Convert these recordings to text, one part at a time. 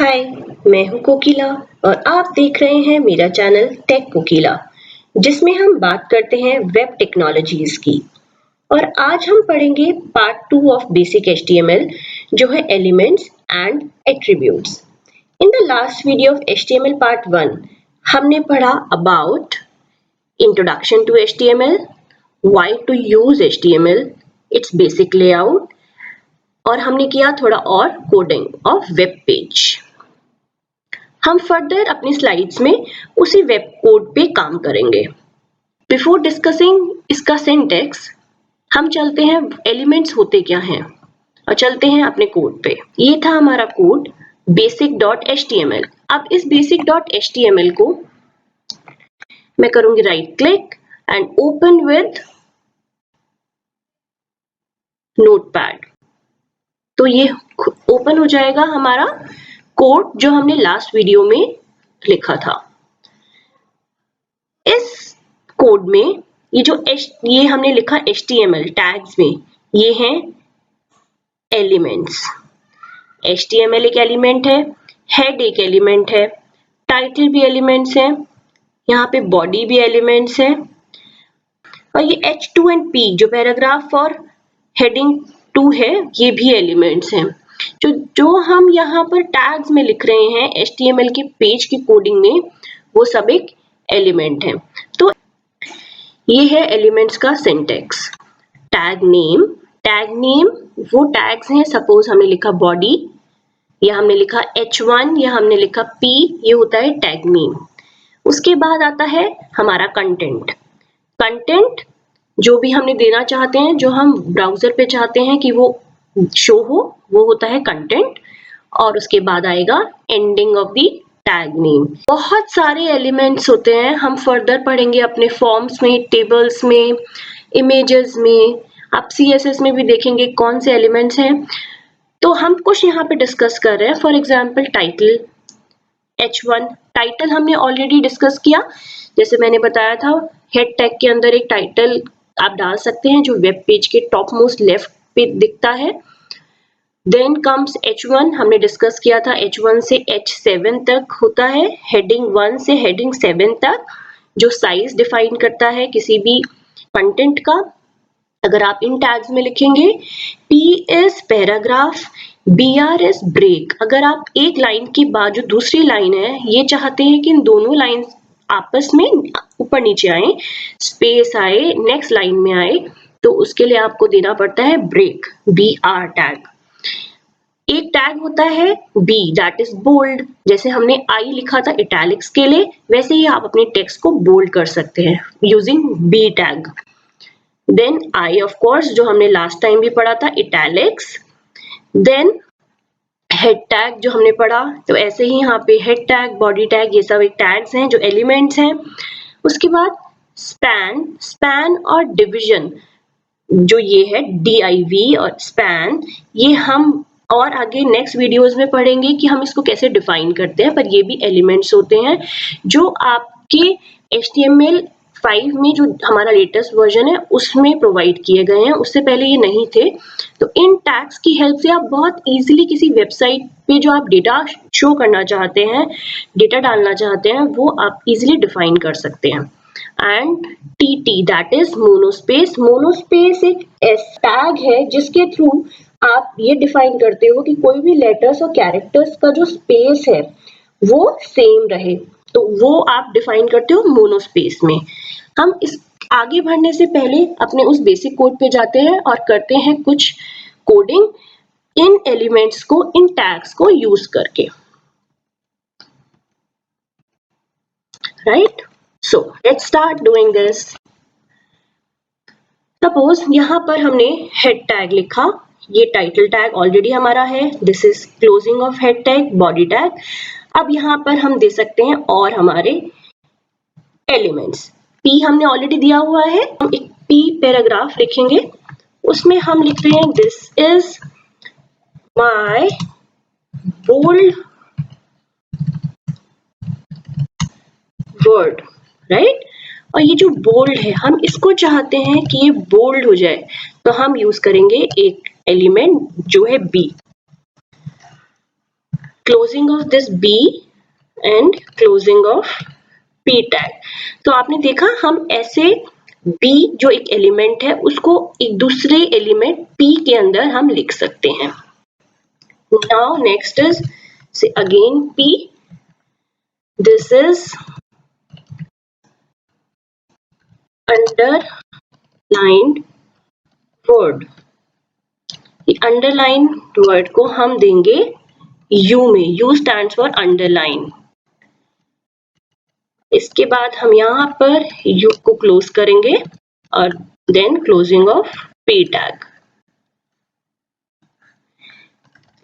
हाय, मैं हूँ कोकिला और आप देख रहे हैं मेरा चैनल टेक कोकिला, जिसमें हम बात करते हैं वेब टेक्नोलॉजीज की। और आज हम पढ़ेंगे पार्ट 2 ऑफ बेसिक HTML, जो है elements and attributes. In the last video of HTML part 1 हमने पढ़ा about introduction to HTML, why to use HTML, it's basic layout, और हमने किया थोड़ा और कोडिंग ऑफ वेब पेज। हम फर्दर अपनी स्लाइड्स में उसी वेब कोड पे काम करेंगे। बिफोर डिस्कसिंग इसका सिंटैक्स, हम चलते हैं एलिमेंट्स होते क्या हैं और चलते हैं अपने कोड पे। ये था हमारा कोड basic.html। अब इस basic.html को मैं करूंगी right click and open with notepad. तो ये ओपन हो जाएगा हमारा कोड जो हमने लास्ट वीडियो में लिखा था। इस कोड में ये हमने लिखा HTML टैग्स में, ये हैं एलिमेंट्स। HTML एक एलिमेंट है, हेड एक एलिमेंट है, टाइटल भी एलिमेंट्स है, यहाँ पे बॉडी भी एलिमेंट्स है, और ये H2 एंड P जो पैराग्राफ और हेडिंग 2 है, ये भी एलिमेंट्स हैं। जो हम यहाँ पर टैग्स में लिख रहे हैं HTML के पेज की कोडिंग में, वो सब एक एलिमेंट है। तो ये है एलिमेंट्स का सिंटैक्स। टैग नेम वो टैग्स हैं। सपोज हमने लिखा बॉडी, या हमने लिखा H1, या हमने लिखा P, ये होता है टैग नेम। उसके बाद आता है हमारा कंटेंट जो भी हमने देना चाहते हैं, जो हम ब्राउजर पे चाहते हैं कि वो शो हो, वो होता है कंटेंट। और उसके बाद आएगा ending of the tag name. बहुत सारे एलिमेंट्स होते हैं, हम फर्दर पढ़ेंगे अपने फॉर्म्स में, टेबल्स में, इमेजेस में, आप CSS में भी देखेंगे कौन से एलिमेंट्स हैं। तो हम कुछ यहाँ पे डिस्कस कर रहे हैं। For example title, H1 title हमने ऑलरेडी डिस्कस किया। जैसे मैंने बताया था, हेड टैग के अंदर एक टाइटल आप डाल सकते हैं जो वेब पेज के टॉप मोस्ट लेफ्ट पे दिखता है। देन कम्स H1, हमने डिस्कस किया था H1 से H7 तक होता है, हेडिंग 1 से हेडिंग 7 तक, जो साइज डिफाइन करता है किसी भी कंटेंट का। अगर आप इन टैग्स में लिखेंगे P is paragraph, BR is break. अगर आप एक लाइन के बाद जो दूसरी लाइन है, ये चाहते हैं कि इन दोनों लाइन आपस में ऊपर नीचे आए, स्पेस आए, नेक्स्ट लाइन में आए, तो उसके लिए आपको देना पड़ता है ब्रेक, BR टैग। एक टैग होता है B, दैट इज बोल्ड। जैसे हमने I लिखा था इटैलिक्स के लिए, वैसे ही आप अपने टेक्स्ट को बोल्ड कर सकते हैं using B tag. Then I of course, जो हमने लास्ट टाइम भी पढ़ा था, इटैलिक्स। देन हेड टैग जो हमने पढ़ा, तो ऐसे ही यहाँ पे हेड टैग, बॉडी टैग, ये सब एक टैग्स हैं जो एलिमेंट्स हैं। उसके बाद स्पैन और डिवीजन, जो ये है DIV और स्पैन, ये हम और आगे नेक्स्ट वीडियोस में पढ़ेंगे कि हम इसको कैसे डिफाइन करते हैं, पर ये भी एलिमेंट्स होते हैं जो आपके HTML5 में, जो हमारा लेटेस्ट वर्जन है, उसमें प्रोवाइड किए गए हैं। उससे पहले ये नहीं थे। तो इन टैग्स की हेल्प से आप बहुत इजीली किसी वेबसाइट पे जो आप डेटा शो करना चाहते हैं, डेटा डालना चाहते हैं, वो आप इजीली डिफाइन कर सकते हैं। And TT, that is monospace. Monospace एक टैग है जिसके थ्रू आप ये डिफाइन करते हो कि कोई भी लेटर्स और कैरेक्टर्स का जो स्पेस है वो सेम रहे, तो वो आप डिफाइन करते हो मोनोस्पेस में। हम इस आगे बढ़ने से पहले अपने उस बेसिक कोड पे जाते हैं और करते हैं कुछ कोडिंग इन एलिमेंट्स को, इन टैग्स को यूज करके। Right, so let's start doing this. Suppose यहाँ पर हमने हेड टैग लिखा, ये टाइटल टैग ऑलरेडी हमारा है, this is closing of head tag, body tag. अब यहाँ पर हम दे सकते हैं और हमारे एलिमेंट्स। P हमने ऑलरेडी दिया हुआ है, हम एक P पैराग्राफ लिखेंगे, उसमें हम लिख रहे हैं this is my bold word, right. और ये जो बोल्ड है, हम इसको चाहते हैं कि ये बोल्ड हो जाए, तो हम यूज करेंगे एक एलिमेंट जो है B। closing of this B and closing of P tag. तो आपने देखा हम ऐसे B जो एक एलिमेंट है उसको एक दूसरे एलिमेंट P के अंदर हम लिख सकते हैं. Now next is say again P. This is underlined word. ये underlined word को हम देंगे U में. U stands for underline. इसके बाद हम यहाँ पर U को क्लोज करेंगे और then closing of P tag.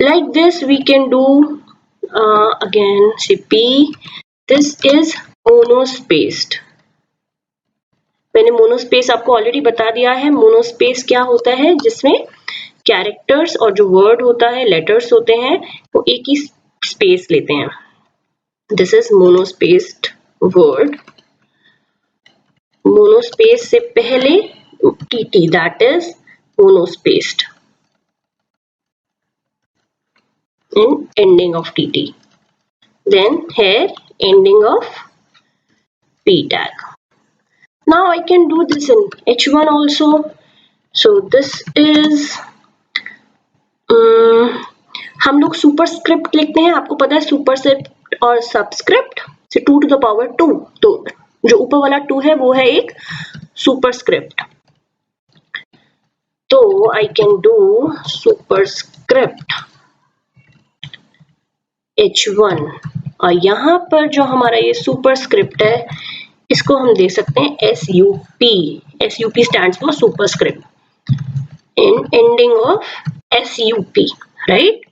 Like this we can do again say P. This is monospaced. मैंने मोनोस्पेस आपको ऑलरेडी बता दिया है. मोनोस्पेस क्या होता है? जिसमें कैरेक्टर्स और जो वर्ड होता है, लेटर्स होते हैं, वो एक ही स्पेस लेते हैं. This is monospaced word. Monospace से पहले TT, that is monospaced. In ending of TT. Then here ending of P tag. Now I can do this in H1 also. So this is हम लोग superscript लिखते हैं. आपको पता है superscript और सबस्क्रिप्ट से 2 to the power 2. तो जो ऊपर वाला 2 है वो है एक सुपरस्क्रिप्ट. तो I can do superscript H1 और यहाँ पर जो हमारा ये सुपरस्क्रिप्ट है इसको हम दे सकते हैं SUP. SUP stands for superscript. In ending of SUP, right?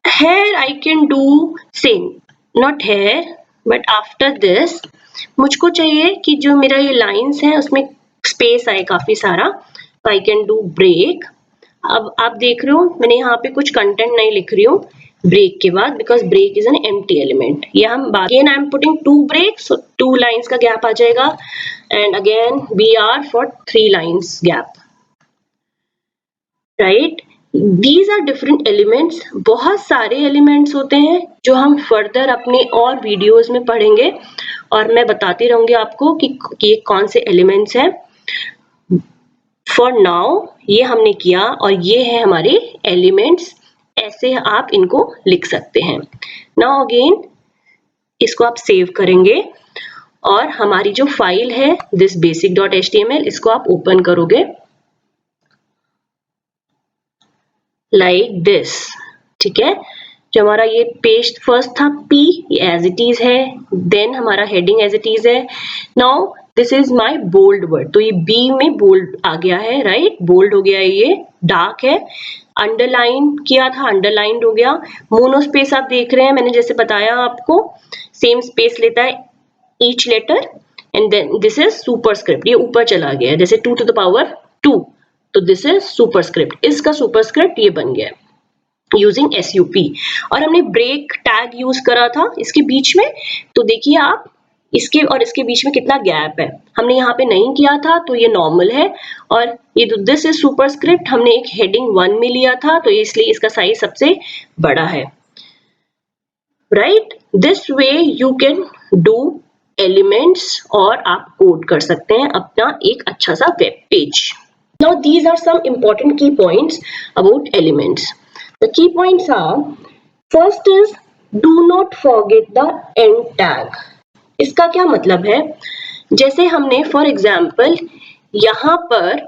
Here I can do same. Not here, but after this. मुझको चाहिए कि जो मेरा ये लाइंस है उसमें स्पेस आए काफी सारा. I can do break. अब आप देख रहे हो मैंने यहाँ पे कुछ कंटेंट नहीं लिख रही हूँ ब्रेक के बाद, because break is an empty element. ये हम again I am putting 2 breaks, so 2 lines का गैप आ जाएगा. And again BR for 3 lines gap. Right, these are different elements. बहुत सारे एलिमेंट्स होते हैं जो हम फर्दर अपने और वीडियोज में पढ़ेंगे और मैं बताती रहूंगी आपको कि ये कौन से एलिमेंट्स हैं. फॉर नाउ ये हमने किया और ये है हमारे एलिमेंट्स. ऐसे आप इनको लिख सकते हैं. नाउ अगेन इसको आप सेव करेंगे और हमारी जो फाइल है दिस basic.html इसको आप ओपन करोगे लाइक दिस. ठीक है, जो हमारा ये पेज फर्स्ट था P, ये एज इट इज है. देन हमारा हेडिंग एज इट इज है. Now this is my bold word. तो ये B में बोल्ड आ गया है. राइट, बोल्ड हो गया है. ये डार्क है. अंडरलाइन किया था, अंडरलाइंड हो गया. मोनोस्पेस आप देख रहे हैं, मैंने जैसे बताया आपको सेम स्पेस लेता है each letter. And then this is superscript. ये ऊपर चला गया है जैसे 2 to the power 2. तो दिस इज सुपरस्क्रिप्ट. इसका सुपरस्क्रिप्ट ये बन गया यूजिंग SUP. और हमने ब्रेक टैग यूज करा था इसके बीच में. तो देखिए आप इसके और इसके बीच में कितना गैप है. हमने यहाँ पे नहीं किया था तो ये नॉर्मल है. और ये तो दिस इज सुपरस्क्रिप्ट हमने एक हेडिंग 1 में लिया था तो इसलिए इसका साइज सबसे बड़ा है. Right, this way you can do elements और आप कोड कर सकते हैं अपना एक अच्छा सा web page. Now these are some important key points about elements. The key points are, first is do not forget the end tag. इसका क्या मतलब है? जैसे हमने फॉर एग्जाम्पल यहां पर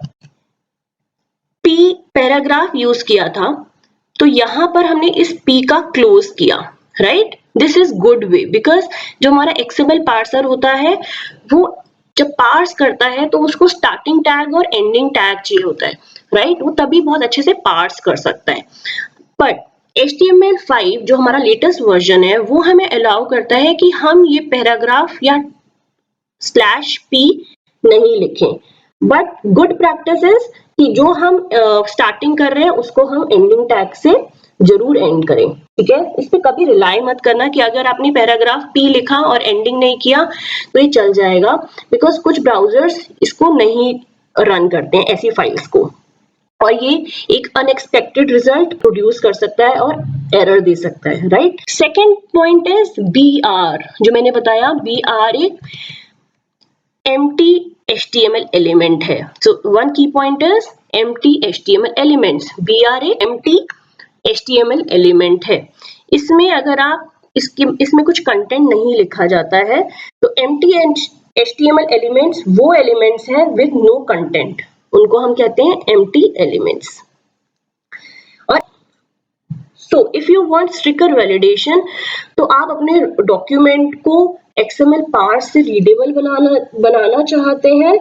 P पैराग्राफ यूज किया था तो यहां पर हमने इस P का क्लोज किया. Right, this is good way because जो हमारा XML पार्सर होता है वो जब पार्स करता है तो उसको स्टार्टिंग टैग और एंडिंग टैग चाहिए होता है. राइट, वो तभी बहुत अच्छे से पार्स कर सकता है. बट HTML5 जो हमारा लेटेस्ट वर्जन है वो हमें अलाउ करता है कि हम ये पैराग्राफ या /P नहीं लिखें. बट गुड प्रैक्टिस इज कि जो हम स्टार्टिंग कर रहे हैं उसको हम एंडिंग टैग से जरूर एंड करें. ठीक है, इस पे कभी रिलाई मत करना कि अगर आपने पैराग्राफ P लिखा और एंडिंग नहीं किया तो ये चल जाएगा, बिकॉज कुछ ब्राउजर्स इसको नहीं रन करते हैं ऐसी फाइल्स को. और ये एक अनएक्सपेक्टेड रिजल्ट प्रोड्यूस कर सकता है और एरर दे सकता है, right. Second point is BR, जो मैंने बताया BR एक empty HTML एलिमेंट है। सो वन की point is empty HTML elements. BR एक empty HTML एलिमेंट है। इसमें अगर आप इसमें कुछ कंटेंट नहीं लिखा जाता है तो empty HTML एलिमेंट्स वो एलिमेंट्स हैं विद नो कंटेंट, उनको हम कहते हैं empty elements। और so if you want stricter validation, तो आप अपने डॉक्यूमेंट को XML पार्स से रीडेबल बनाना चाहते हैं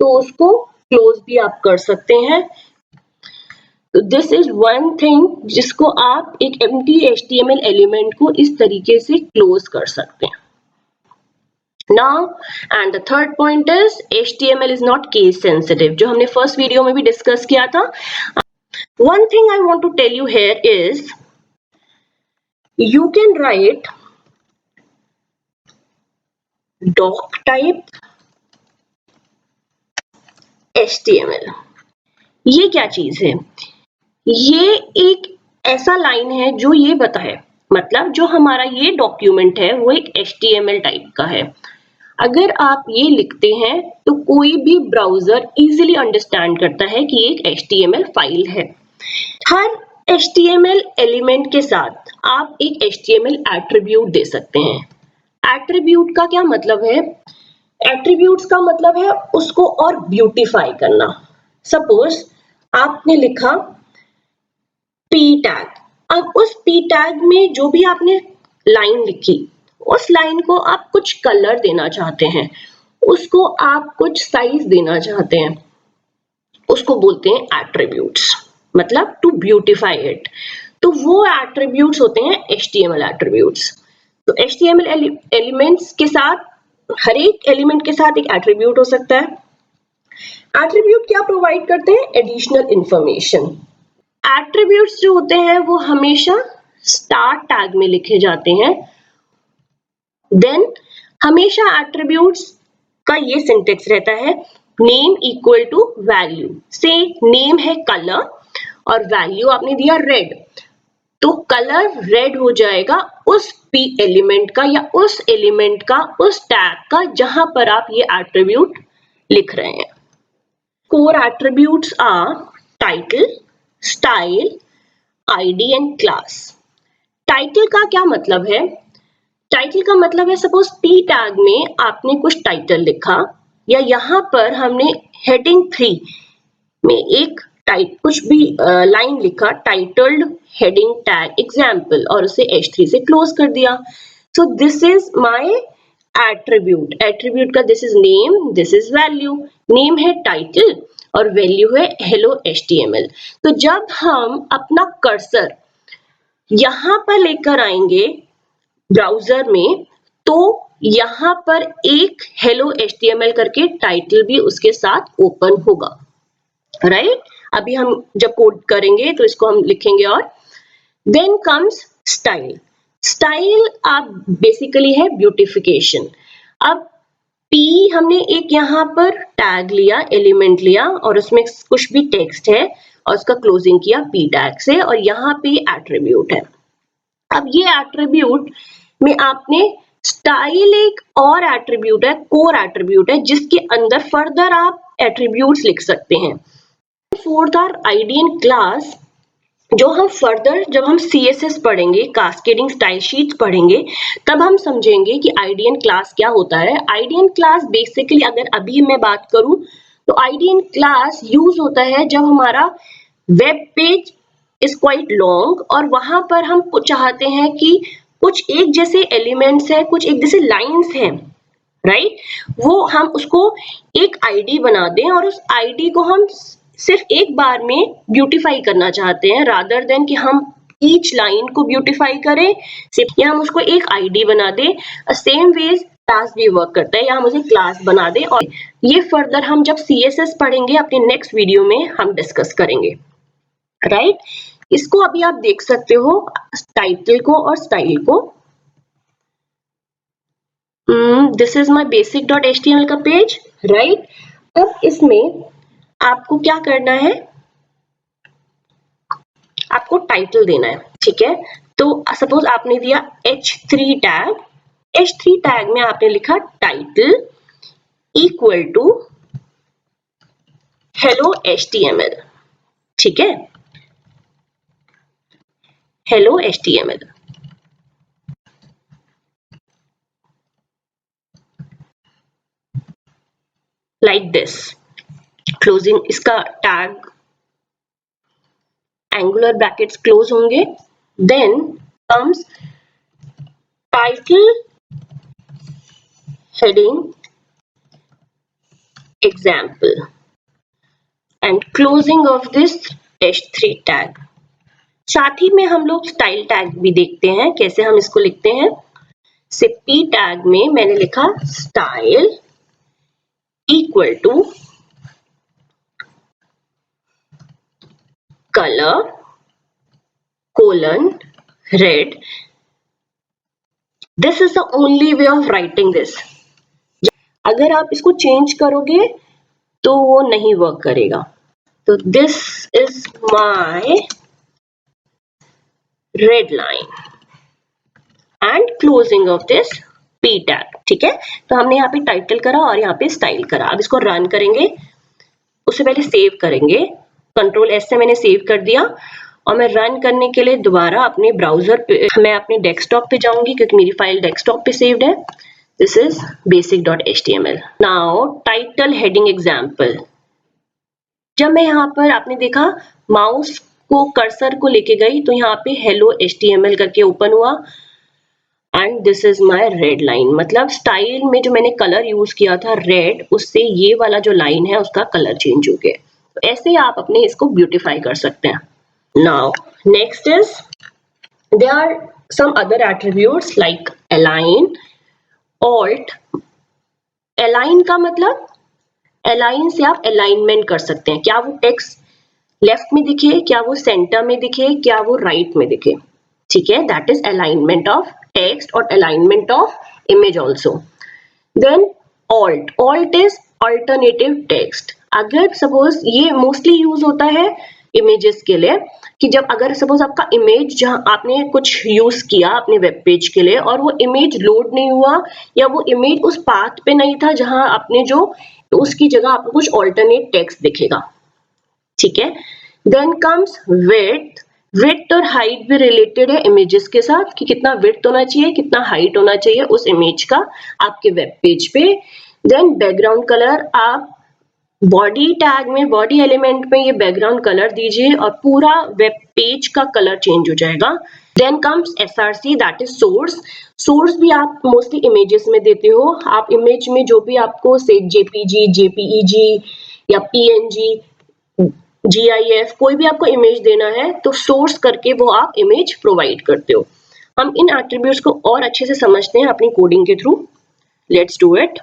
तो उसको क्लोज भी आप कर सकते हैं। दिस इज वन थिंग जिसको आप एक empty HTML एलिमेंट को इस तरीके से क्लोज कर सकते हैं। Now and the third point is HTML is not case sensitive, जो हमने फर्स्ट वीडियो में भी डिस्कस किया था। One thing I want to tell you here is you can write doc type HTML। ये क्या चीज है? ये एक ऐसा लाइन है जो ये बताए, मतलब जो हमारा ये डॉक्यूमेंट है वो एक HTML टाइप का है। अगर आप ये लिखते हैं तो कोई भी ब्राउजर इजीली अंडरस्टैंड करता है कि ये एक HTML फाइल है। हर HTML एलिमेंट के साथ आप एक HTML एट्रीब्यूट दे सकते हैं। एट्रीब्यूट का क्या मतलब है? एट्रीब्यूट्स का मतलब है उसको और ब्यूटीफाई करना। सपोज आपने लिखा P टैग, अब उस P टैग में जो भी आपने लाइन लिखी उस लाइन को आप कुछ कलर देना चाहते हैं, उसको आप कुछ साइज देना चाहते हैं, उसको बोलते हैं एट्रीब्यूट्स, मतलब टू ब्यूटीफाई इट। तो वो एट्रीब्यूट्स होते हैं HTML एट्रीब्यूट्स। तो HTML एलिमेंट्स के साथ, हर एक एलिमेंट के साथ एक एट्रीब्यूट हो सकता है। एट्रीब्यूट क्या प्रोवाइड करते हैं? Additional information. एट्रीब्यूट्स जो होते हैं वो हमेशा स्टार टैग में लिखे जाते हैं। देन हमेशा एट्रीब्यूट्स का ये सिंटेक्स रहता है, नेम इक्वल टू वैल्यू। से नेम है कलर और वैल्यू आपने दिया रेड, तो कलर रेड हो जाएगा उस P एलिमेंट का या उस एलिमेंट का, उस टैग का जहां पर आप ये एट्रीब्यूट लिख रहे हैं। Core attributes are title, style, ID and class. Title का क्या मतलब है? टाइटल का मतलब है सपोज P टैग में आपने कुछ टाइटल लिखा या यहाँ पर हमने हेडिंग 3 में एक कुछ भी लाइन लिखा, टाइटल्ड हेडिंग टैग एग्जाम्पल, और उसे H3 से क्लोज कर दिया। So this is my attribute. Attribute का this is name, this is value. Name है टाइटल और वैल्यू है हेलो HTML। तो जब हम अपना कर्सर यहां पर लेकर आएंगे ब्राउजर में, तो यहां पर एक हेलो HTML करके टाइटल भी उसके साथ ओपन होगा, राइट। अभी हम जब कोड करेंगे तो इसको हम लिखेंगे। और देन कम्स स्टाइल। स्टाइल आप बेसिकली है ब्यूटिफिकेशन। अब P हमने एक यहाँ पर टैग लिया, एलिमेंट लिया और उसमें कुछ भी टेक्स्ट है और उसका क्लोजिंग किया P टैग से, और यहाँ पे एट्रीब्यूट है। अब ये एट्रीब्यूट में आपने स्टाइल एक और एट्रीब्यूट है, कोर एट्रीब्यूट है, जिसके अंदर फर्दर आप एट्रीब्यूट्स लिख सकते हैं। Fourth are ID and class, जो हम फर्दर जब हम CSS पढ़ेंगे, कास्केडिंग स्टाइल शीट्स पढ़ेंगे, तब हम समझेंगे कि ID एंड क्लास क्या होता है। ID एंड क्लास बेसिकली, अगर अभी मैं बात करूं तो ID एंड क्लास यूज होता है जब हमारा web page is quite long और वहां पर हम चाहते हैं कि कुछ एक जैसे एलिमेंट्स हैं, कुछ एक जैसे लाइंस हैं, राइट। वो हम उसको एक ID बना दें और उस ID को हम सिर्फ एक बार में ब्यूटीफाई करना चाहते हैं, रादर देन कि हम ईच लाइन को ब्यूटीफाई करें, सिर्फ या हम उसको एक ID बना दें। सेम वेज क्लास भी वर्क करता है, या हम उसे क्लास बना दें। और ये फर्दर हम जब CSS पढ़ेंगे अपने नेक्स्ट वीडियो में हम डिस्कस करेंगे, राइट। इसको अभी आप देख सकते हो, टाइटल को और स्टाइल को। दिस इज माय basic.html का पेज, राइट। अब इसमें आपको क्या करना है, आपको टाइटल देना है, ठीक है। तो सपोज आपने दिया h3 टैग, h3 टैग में आपने लिखा title equal to hello HTML, ठीक है, hello HTML। Like this, closing इसका टैग एंगुलर ब्रैकेट्स क्लोज होंगे, then comes title heading example and closing of this h3 tag. साथ ही में हम लोग स्टाइल टैग भी देखते हैं, कैसे हम इसको लिखते हैं। से p टैग में मैंने लिखा style equal to color colon red. This is the only way of writing this. अगर आप इसको चेंज करोगे तो वो नहीं वर्क करेगा। तो this is my red line and closing of this p tag, ठीक है। तो हमने यहाँ पे टाइटल करा और यहाँ पे स्टाइल करा। अब इसको रन करेंगे, उससे पहले सेव करेंगे। कंट्रोल एस से मैंने सेव कर दिया और मैं रन करने के लिए दोबारा अपने ब्राउजर पे, मैं अपने डेस्कटॉप पे जाऊंगी क्योंकि मेरी फाइल डेस्कटॉप पे सेव्ड है। This is basic.html। Now title heading example. जब मैं यहाँ पर आपने देखा माउस को कर्सर को लेके गई तो यहाँ पे हेलो HTML करके ओपन हुआ and this is my red line. मतलब स्टाइल में जो मैंने कलर यूज किया था रेड, उससे ये वाला जो लाइन है उसका कलर चेंज हो गया। तो ऐसे आप अपने इसको ब्यूटीफाई कर सकते हैं। Now next is there are some other attributes like align, alt। align का मतलब align से आप alignment कर सकते हैं, क्या वो टेक्स्ट लेफ्ट में दिखे, क्या वो सेंटर में दिखे, क्या वो राइट में दिखे, ठीक है। That is alignment of text और alignment of image also. Then alt is alternative text. अगर सपोज ये मोस्टली यूज होता है इमेजेस के लिए कि जब अगर सपोज आपका इमेज जहां आपने कुछ यूज किया अपने वेब पेज के लिए और वो इमेज लोड नहीं हुआ या वो इमेज उस पाथ पे नहीं था जहां आपने जो, तो उसकी जगह आपको कुछ ऑल्टरनेट टेक्स्ट दिखेगा, ठीक है। Then comes width. विड्थ और हाइट भी रिलेटेड है इमेजेस के साथ कि कितना विड्थ होना चाहिए, कितना हाइट होना चाहिए उस इमेज का आपके वेब पेज पे। देन बैकग्राउंड कलर, आप बॉडी टैग में, बॉडी एलिमेंट में ये बैकग्राउंड कलर दीजिए और पूरा वेब पेज का कलर चेंज हो जाएगा। Then comes SRC, that is source. Source भी आप मोस्टली इमेजेस में देते हो। आप इमेज में जो भी आपको से JPG, JPEG या PNG, GIF कोई भी आपको इमेज देना है तो सोर्स करके वो आप इमेज प्रोवाइड करते हो। हम इन एट्रीब्यूट्स को और अच्छे से समझते हैं अपनी कोडिंग के through. Let's do it.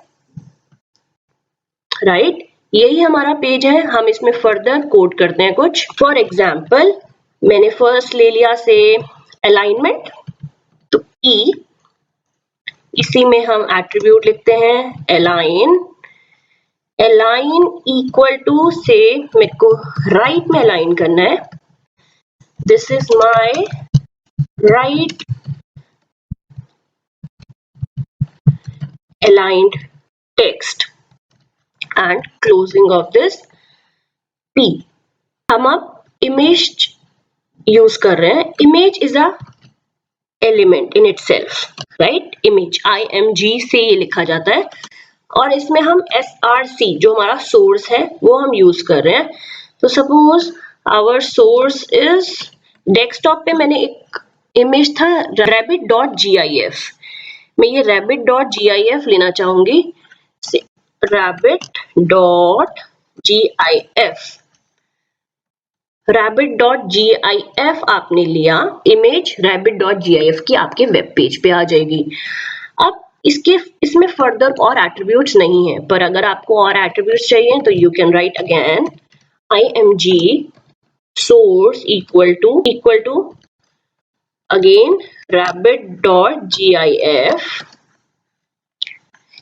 Right, यही हमारा पेज है, हम इसमें फर्दर कोड करते हैं कुछ। फॉर एग्जाम्पल मैंने फर्स्ट ले लिया से अलाइनमेंट, तो ई, इसी में हम एट्रीब्यूट लिखते हैं अलाइन। अलाइन इक्वल टू से मेरे को राइट में अलाइन करना है। This is my right aligned text and closing of this p। हम अब इमेज यूज कर रहे हैं। Image is a element in itself, right. Image IMG से ये लिखा जाता है और इसमें हम SRC जो हमारा सोर्स है वो हम यूज कर रहे हैं। तो suppose our source is, desktop पे मैंने एक इमेज था rabbit.gif, मैं ये rabbit.gif लेना चाहूंगी। rabbit.gif आपने लिया, इमेज rabbit.gif की आपके वेब पेज पे आ जाएगी। अब इसमें फर्दर और एट्रीब्यूट्स नहीं है, पर अगर आपको और एट्रीब्यूट्स चाहिए तो you can write again IMG source equal to again rabbit.gif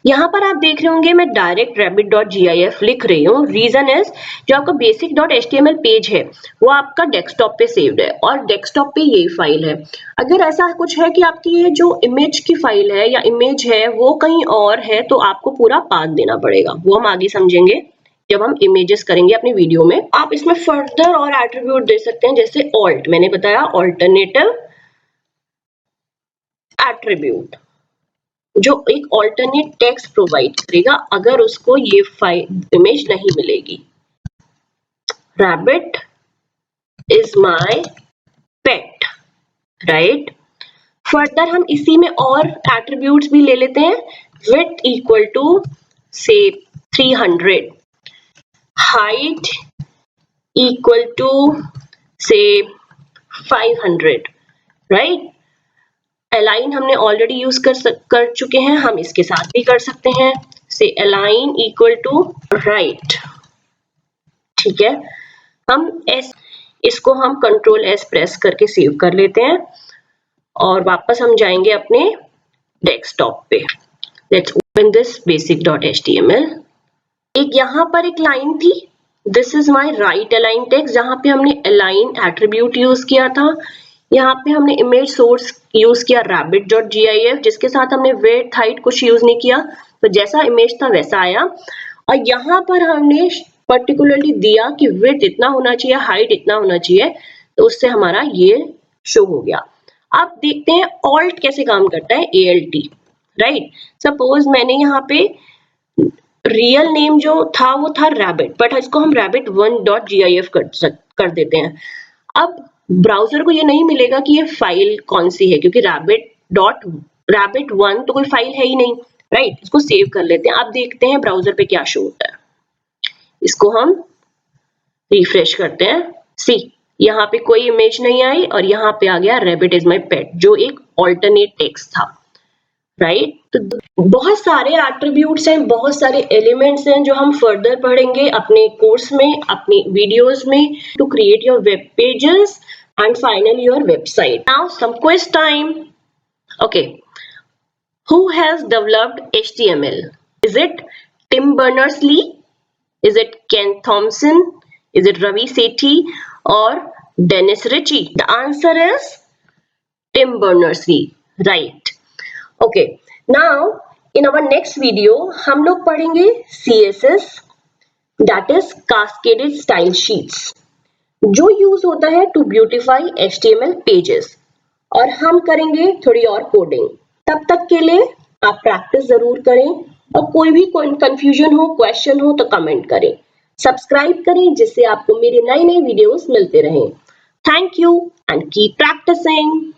यहाँ पर आप देख रहे होंगे मैं डायरेक्ट rabbit.gif लिख रही हूँ। रीजन इज जो आपका basic.html पेज है वो आपका डेस्कटॉप पे सेव्ड है और डेस्कटॉप पे ये फाइल है। अगर ऐसा कुछ है कि आपकी ये जो इमेज की फाइल है या इमेज है वो कहीं और है तो आपको पूरा पाथ देना पड़ेगा, वो हम आगे समझेंगे जब हम इमेजेस करेंगे अपने वीडियो में। आप इसमें फर्दर और एट्रीब्यूट दे सकते हैं, जैसे ऑल्ट, मैंने बताया ऑल्टरनेटिव एट्रीब्यूट, जो एक ऑल्टरनेट टेक्स्ट प्रोवाइड करेगा अगर उसको ये फाइल इमेज नहीं मिलेगी। Rabbit is my pet, right. Further हम इसी में और एट्रीब्यूट्स भी ले लेते हैं। विड्थ इक्वल टू से 300, हाइट इक्वल टू से 500, राइट। अलाइन हमने ऑलरेडी यूज कर चुके हैं, हम इसके साथ भी कर सकते हैं, से अलाइन इक्वल टू राइट, ठीक है। हम इसको हम कंट्रोल एस प्रेस करके सेव कर लेते हैं और वापस हम जाएंगे अपने डेस्कटॉप पे। Let's open this basic.html। एक यहाँ पर एक लाइन थी, this is my right align text, जहां पे हमने अलाइन एट्रीब्यूट यूज किया था। यहाँ पे हमने इमेज सोर्स यूज किया rabbit.gif, जिसके साथ हमने विड्थ हाइट कुछ यूज नहीं किया, तो जैसा इमेज था वैसा आया। और यहाँ पर हमने पर्टिकुलरली दिया कि विड्थ इतना होना चाहिए, हाइट इतना होना चाहिए, तो उससे हमारा ये शो हो गया। अब देखते हैं ऑल्ट कैसे काम करता है, ALT, राइट। सपोज मैंने यहाँ पे रियल नेम जो था वो था रैबिट, बट इसको हम rabbit1.gif कर देते हैं। अब ब्राउजर को ये नहीं मिलेगा कि ये फाइल कौन सी है, क्योंकि rabbit1 तो कोई फाइल है ही नहीं, राइट। इसको सेव कर लेते हैं। अब देखते हैं ब्राउजर पे क्या शो होता है। इसको हम रिफ्रेश करते हैं। सी, यहाँ पे कोई इमेज नहीं आई और यहाँ पे आ गया रैबिट इज माई पेट, जो एक ऑल्टरनेट टेक्स्ट था, राइट। तो बहुत सारे एट्रीब्यूट्स हैं, बहुत सारे एलिमेंट्स हैं जो हम फर्दर पढ़ेंगे अपने कोर्स में, अपने वीडियोस में, to create your web pages and finally your website. Now some quiz time. Okay, who has developed HTML? Is it Tim Berners-Lee? Is it Ken Thompson? Is it Ravi Sethi or Dennis Ritchie? The answer is Tim Berners-Lee, right? Okay, now in our next video हम लोग पढ़ेंगे CSS, that is Cascaded Style Sheets, जो use होता है to beautify HTML pages, और हम करेंगे थोड़ी और कोडिंग। तब तक के लिए आप प्रैक्टिस जरूर करें, और कोई भी कंफ्यूजन हो, क्वेश्चन हो तो कमेंट करें, सब्सक्राइब करें, जिससे आपको मेरे नए नए वीडियोस मिलते रहें। Thank you and keep practising.